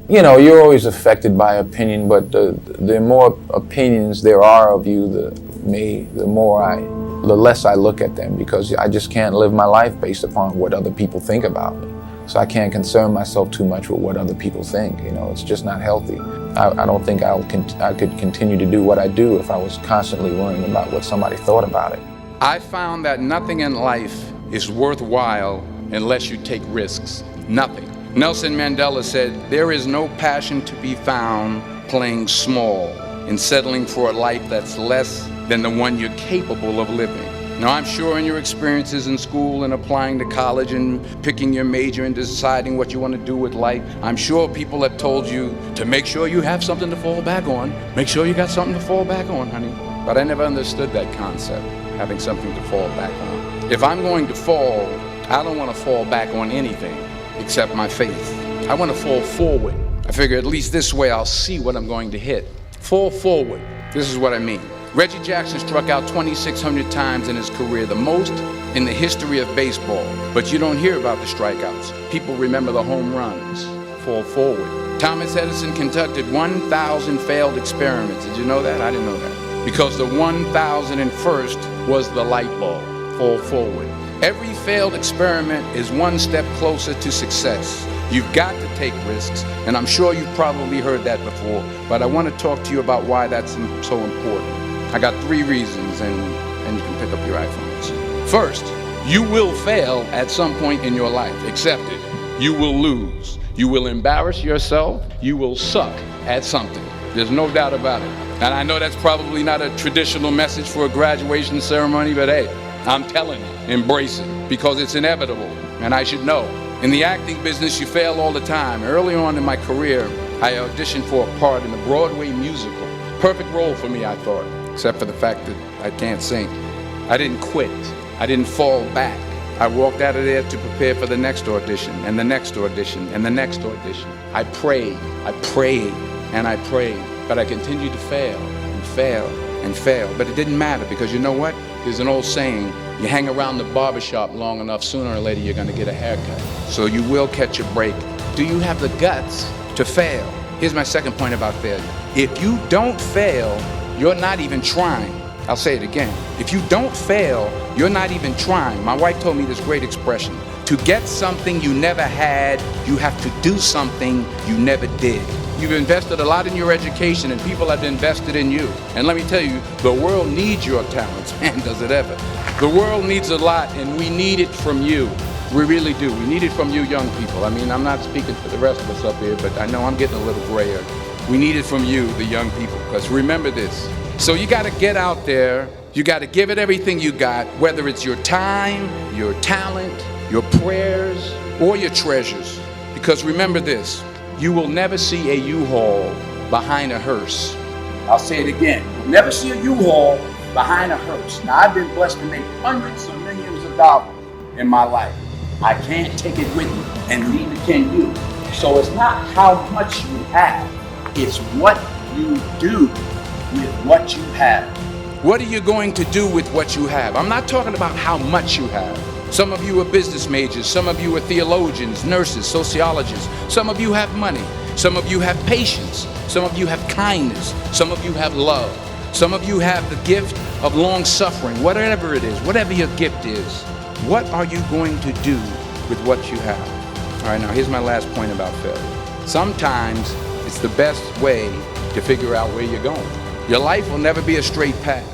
you know, you're always affected by opinion, but the more opinions there are of you, the less I look at them, because I just can't live my life based upon what other people think about me. So I can't concern myself too much with what other people think. You know, it's just not healthy. I don't think I could continue to do what I do if I was constantly worrying about what somebody thought about it. I found that nothing in life is worthwhile unless you take risks. Nothing. Nelson Mandela said, "There is no passion to be found playing small and settling for a life that's less than the one you're capable of living." Now, I'm sure in your experiences in school and applying to college and picking your major and deciding what you want to do with life, I'm sure people have told you to make sure you have something to fall back on. Make sure you got something to fall back on, honey. But I never understood that concept, having something to fall back on. If I'm going to fall, I don't want to fall back on anything except my faith. I want to fall forward. I figure at least this way I'll see what I'm going to hit. Fall forward. This is what I mean. Reggie Jackson struck out 2,600 times in his career, the most in the history of baseball. But you don't hear about the strikeouts. People remember the home runs. Fall forward. Thomas Edison conducted 1,000 failed experiments. Did you know that? I didn't know that. Because the 1,001st was the light bulb. Fall forward. Every failed experiment is one step closer to success. You've got to take risks, and I'm sure you've probably heard that before, but I want to talk to you about why that's so important. I got 3 reasons, and you can pick up your iPhones. First, you will fail at some point in your life. Accept it. You will lose. You will embarrass yourself. You will suck at something. There's no doubt about it. And I know that's probably not a traditional message for a graduation ceremony, but hey, I'm telling you, embrace it, because it's inevitable, and I should know. In the acting business, you fail all the time. Early on in my career, I auditioned for a part in a Broadway musical. Perfect role for me, I thought, except for the fact that I can't sing. I didn't quit. I didn't fall back. I walked out of there to prepare for the next audition, and the next audition, and the next audition. I prayed, and I prayed, but I continued to fail, and fail, and fail. But it didn't matter, because you know what? There's an old saying, you hang around the barbershop long enough, sooner or later you're gonna get a haircut. So you will catch a break. Do you have the guts to fail? Here's my second point about failure. If you don't fail, you're not even trying. I'll say it again. If you don't fail, you're not even trying. My wife told me this great expression. To get something you never had, you have to do something you never did. You've invested a lot in your education, and people have invested in you. And let me tell you, the world needs your talents. Man, does it ever. The world needs a lot, and we need it from you. We really do. We need it from you young people. I mean, I'm not speaking for the rest of us up here, but I know I'm getting a little grayer. We need it from you, the young people, because remember this. So you got to get out there. You got to give it everything you got, whether it's your time, your talent, your prayers, or your treasures. Because remember this, you will never see a U-Haul behind a hearse. I'll say it again. You'll never see a U-Haul behind a hearse. Now, I've been blessed to make hundreds of millions of dollars in my life. I can't take it with me, and neither can you. So it's not how much you have, it's what you do with what you have. What are you going to do with what you have? I'm not talking about how much you have. Some of you are business majors, some of you are theologians, nurses, sociologists. Some of you have money, some of you have patience, some of you have kindness, some of you have love. Some of you have the gift of long suffering. Whatever it is, whatever your gift is, what are you going to do with what you have? All right, now here's my last point about failure. Sometimes it's the best way to figure out where you're going. Your life will never be a straight path.